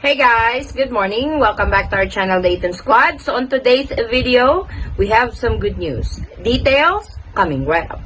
Hey guys, good morning. Welcome back to our channel, the Eaton Squad. So on today's video, we have some good news. Details coming right up.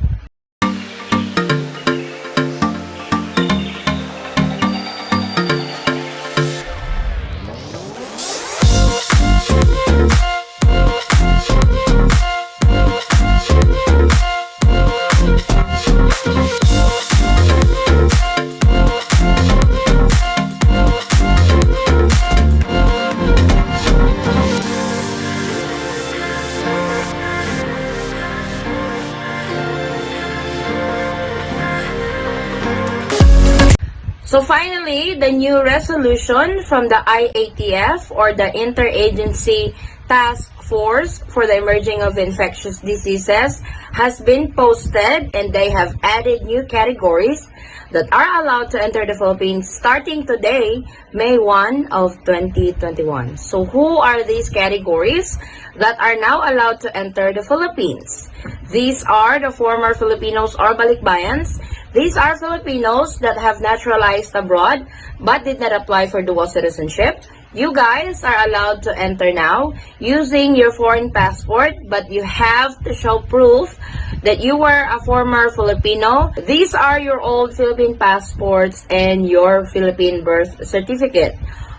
So finally, the new resolution from the IATF, or the Interagency Task Force for the Emerging of Infectious Diseases, has been posted, and they have added new categories that are allowed to enter the Philippines starting today, May 1 of 2021. So who are these categories that are now allowed to enter the Philippines? These are the former Filipinos or Balikbayans. These are Filipinos that have naturalized abroad but did not apply for dual citizenship. You guys are allowed to enter now using your foreign passport, but you have to show proof that you were a former Filipino. These are your old Philippine passports and your Philippine birth certificate.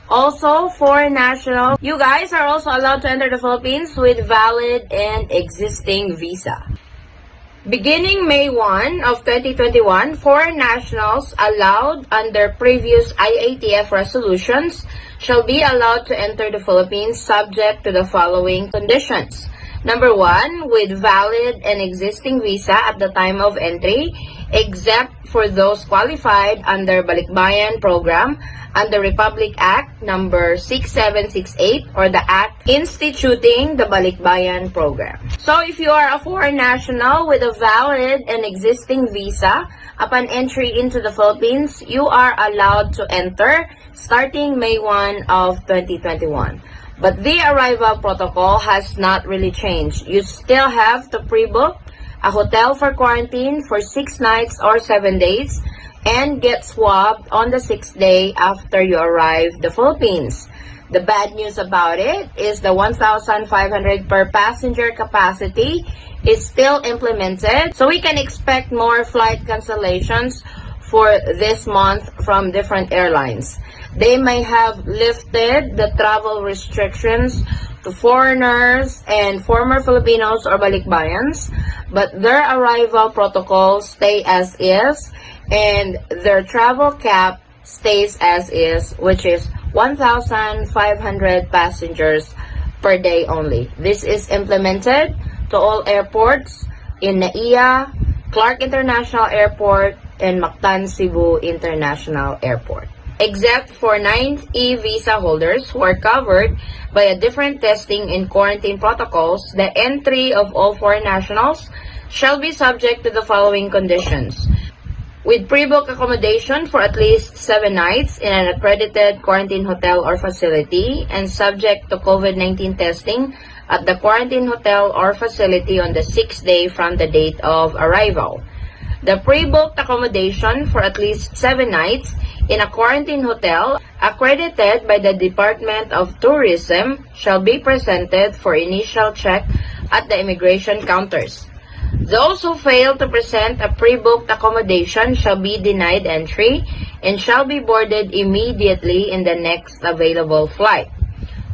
Also, foreign national, you guys are also allowed to enter the Philippines with valid and existing visa. Beginning May 1 of 2021, foreign nationals allowed under previous IATF resolutions shall be allowed to enter the Philippines subject to the following conditions. Number 1, with valid and existing visa at the time of entry, except for those qualified under Balikbayan program under Republic Act number 6768, or the act instituting the Balikbayan program. So if you are a foreign national with a valid and existing visa, upon entry into the Philippines, you are allowed to enter starting May 1 of 2021. But the arrival protocol has not really changed. You still have to pre-book a hotel for quarantine for 6 nights or 7 days and get swabbed on the 6th day after you arrive the Philippines. The bad news about it is the 1,500 per passenger capacity is still implemented. So we can expect more flight cancellations for this month from different airlines. They may have lifted the travel restrictions to foreigners and former Filipinos or Balikbayans, but their arrival protocols stay as is, and their travel cap stays as is, which is 1,500 passengers per day only. This is implemented to all airports in NAIA, Clark International Airport, and MACTAN CEBU International Airport. Except for 9E visa holders who are covered by a different testing and quarantine protocols, the entry of all foreign nationals shall be subject to the following conditions. With pre-book accommodation for at least 7 nights in an accredited quarantine hotel or facility, and subject to COVID-19 testing at the quarantine hotel or facility on the 6th day from the date of arrival. The pre-booked accommodation for at least 7 nights in a quarantine hotel accredited by the Department of Tourism shall be presented for initial check at the immigration counters. Those who fail to present a pre-booked accommodation shall be denied entry and shall be boarded immediately in the next available flight.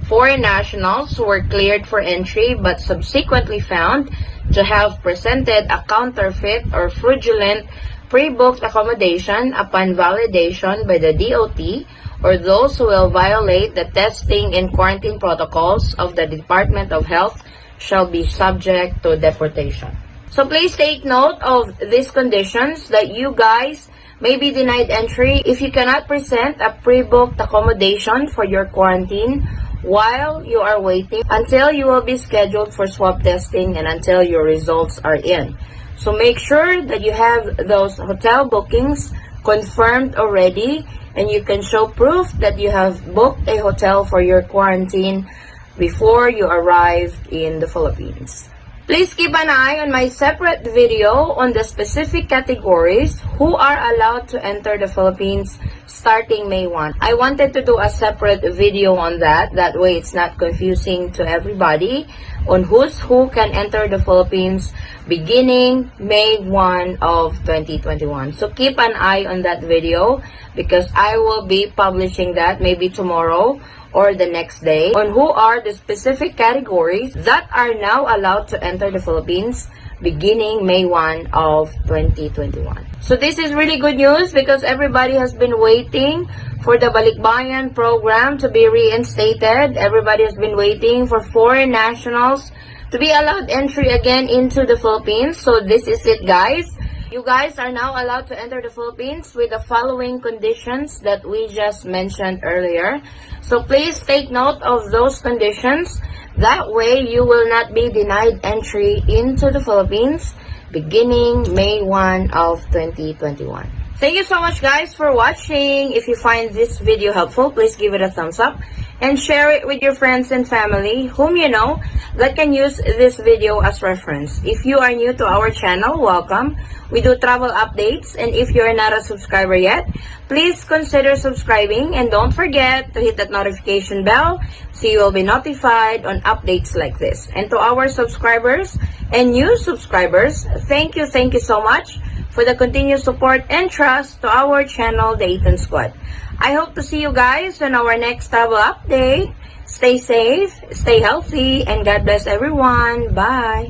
Foreign nationals who were cleared for entry but subsequently found to have presented a counterfeit or fraudulent pre-booked accommodation upon validation by the DOT, or those who will violate the testing and quarantine protocols of the Department of Health, shall be subject to deportation. So please take note of these conditions that you guys may be denied entry if you cannot present a pre-booked accommodation for your quarantine while you are waiting until you will be scheduled for swab testing and until your results are in. So make sure that you have those hotel bookings confirmed already, and you can show proof that you have booked a hotel for your quarantine before you arrive in the Philippines. Please keep an eye on my separate video on the specific categories who are allowed to enter the Philippines starting May 1. I wanted to do a separate video on that. That way it's not confusing to everybody on who can enter the Philippines beginning May 1 of 2021. So keep an eye on that video because I will be publishing that maybe tomorrow or the next day on who are the specific categories that are now allowed to enter the Philippines beginning May 1 of 2021. So this is really good news because everybody has been waiting for the Balikbayan program to be reinstated. Everybody has been waiting for foreign nationals to be allowed entry again into the Philippines. So this is it, guys. You guys are now allowed to enter the Philippines with the following conditions that we just mentioned earlier. So please take note of those conditions. That way you will not be denied entry into the Philippines beginning May 1 of 2021. Thank you so much, guys, for watching. If you find this video helpful, please give it a thumbs up and share it with your friends and family whom you know that can use this video as reference. If you are new to our channel, welcome. We do travel updates, and if you are not a subscriber yet, please consider subscribing and don't forget to hit that notification bell so you will be notified on updates like this. And to our subscribers and new subscribers, thank you so much for the continued support and trust to our channel, the Eaton Squad. I hope to see you guys on our next travel update. Stay safe, stay healthy, and God bless everyone. Bye!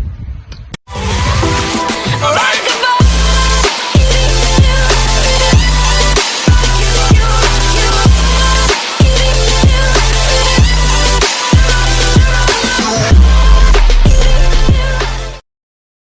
Alright.